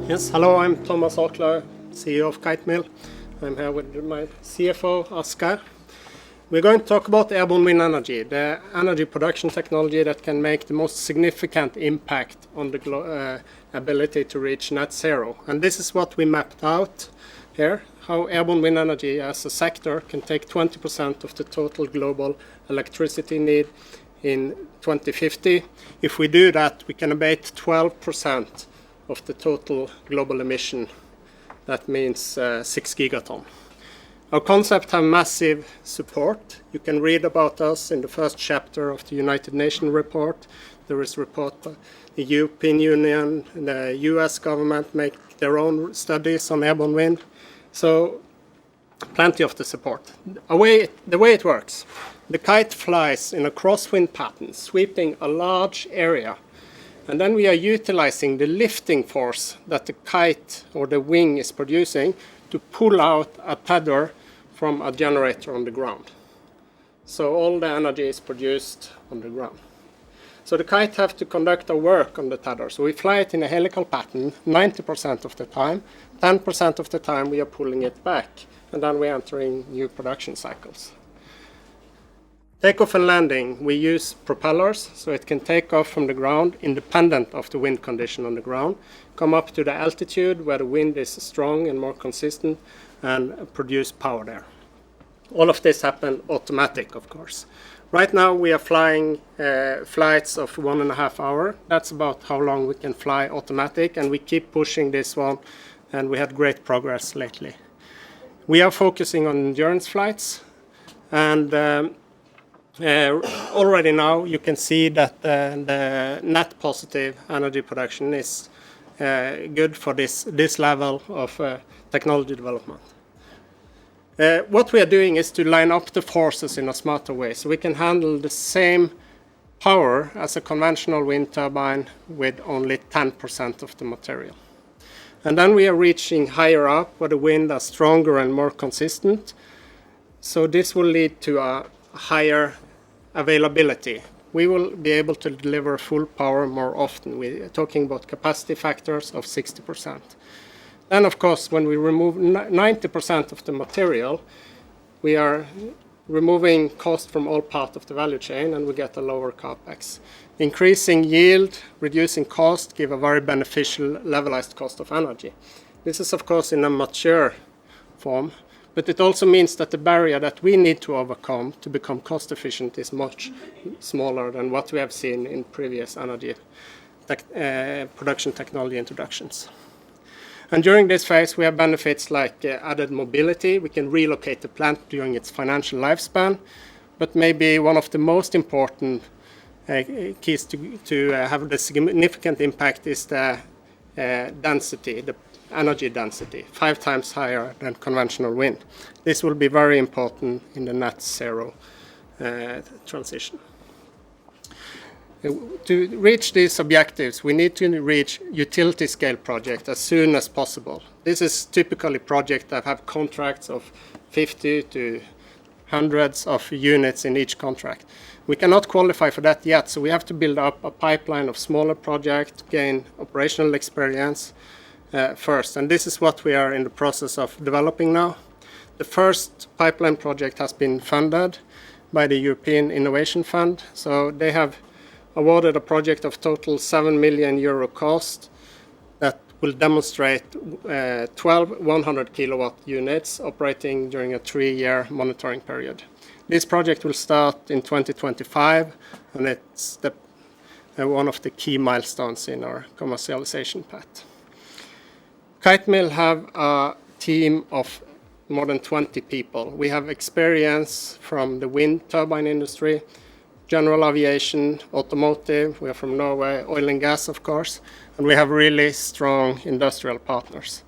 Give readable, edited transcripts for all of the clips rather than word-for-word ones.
Yes, hello, I'm Thomas Aakler, CEO of Kitemill. I'm here with my CFO, Oskar. We're going to talk about airborne wind energy, the energy production technology that can make the most significant impact on the ability to reach net zero. And this is what we mapped out here, how airborne wind energy as a sector can take 20% of the total global electricity need in 2050. If we do that, we can abate 12% of the total global emission. That means 6 gigaton. Our concept has massive support. You can read about us in the first chapter of the United Nations report. There is a report by the European Union, the US government make their own studies on airborne wind. So plenty of the support. The way it works, the kite flies in a crosswind pattern, sweeping a large area. And then we are utilizing the lifting force that the kite or the wing is producing to pull out a tether from a generator on the ground. So all the energy is produced on the ground. So the kite have to conduct a work on the tether. So we fly it in a helical pattern 90% of the time. 10% of the time we are pulling it back. And then we're entering new production cycles. Takeoff and landing, we use propellers, so it can take off from the ground independent of the wind condition on the ground, come up to the altitude where the wind is strong and more consistent, and produce power there. All of this happens automatic, of course. Right now we are flying flights of 1.5 hours. That's about how long we can fly automatic, and we keep pushing this one, and we had great progress lately. We are focusing on endurance flights, and already now you can see that the net positive energy production is good for this level of technology development. What we are doing is to line up the forces in a smarter way, so we can handle the same power as a conventional wind turbine with only 10% of the material. And then we are reaching higher up where the wind is stronger and more consistent. So this will lead to a higher availability. We will be able to deliver full power more often. We are talking about capacity factors of 60%. Then, of course, when we remove 90% of the material, we are removing cost from all parts of the value chain, and we get a lower capex. Increasing yield, reducing cost, give a very beneficial levelized cost of energy. This is, of course, in a mature form. But it also means that the barrier that we need to overcome to become cost efficient is much smaller than what we have seen in previous energy production technology introductions. And during this phase, we have benefits like added mobility. We can relocate the plant during its financial lifespan. But maybe one of the most important keys to have the significant impact is the density, the energy density, 5 times higher than conventional wind. This will be very important in the net zero transition. To reach these objectives, we need to reach utility scale projects as soon as possible. This is typically projects that have contracts of 50 to hundreds of units in each contract. We cannot qualify for that yet, so we have to build up a pipeline of smaller projects, gain operational experience, first, and this is what we are in the process of developing now. The first pipeline project has been funded by the European Innovation Fund, so they have awarded a project of total €7 million cost that will demonstrate 12 100 kilowatt units operating during a 3-year monitoring period. This project will start in 2025, and it's one of the key milestones in our commercialization path. Kitemill have a team of more than 20 people. We have experience from the wind turbine industry, general aviation, automotive. We are from Norway, oil and gas, of course, and we have really strong industrial partners.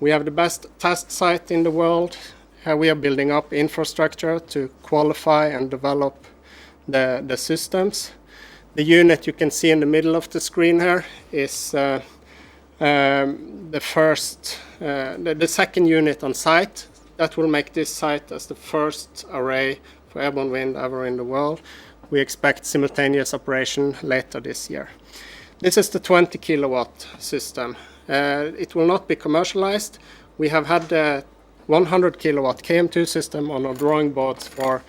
We have the best test site in the world. Here we are building up infrastructure to qualify and develop the systems. The unit you can see in the middle of the screen here is the second unit on site. That will make this site as the first array for airborne wind ever in the world. We expect simultaneous operation later this year. This is the 20 kilowatt system. It will not be commercialized. We have had the 100 kilowatt KM2 system on our drawing boards for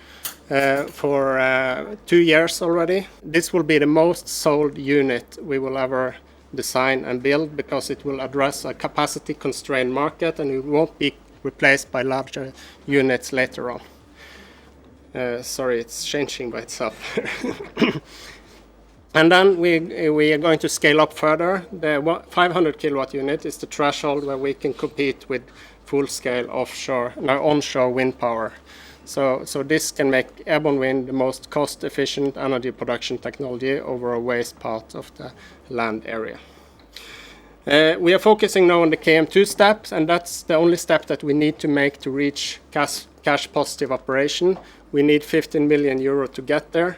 2 years already. This will be the most sold unit we will ever design and build, because it will address a capacity constrained market and it won't be replaced by larger units later on. Sorry, it's changing by itself. And then we are going to scale up further. The 500 kilowatt unit is the threshold where we can compete with full-scale onshore wind power. So this can make airborne wind the most cost-efficient energy production technology over a vast part of the land area. We are focusing now on the KM2 steps, and that's the only step that we need to make to reach cash positive operation. We need 15 million euro to get there.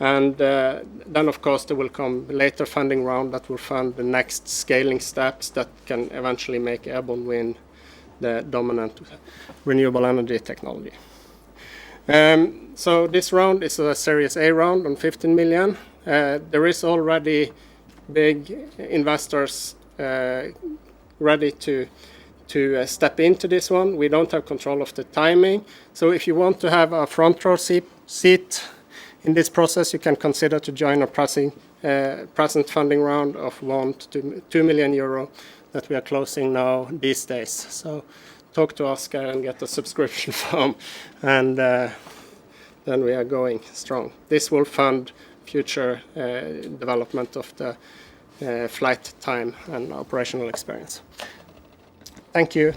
And then, of course, there will come later funding round that will fund the next scaling steps that can eventually make airborne wind the dominant renewable energy technology. So this round is a Series A round on 15 million. There is already big investors ready to step into this one. We don't have control of the timing. So if you want to have a front row seat in this process, you can consider to join a present funding round of 1 to 2 million euro that we are closing now these days. So talk to Oscar and get a subscription form, and then we are going strong. This will fund future development of the flight time and operational experience. Thank you.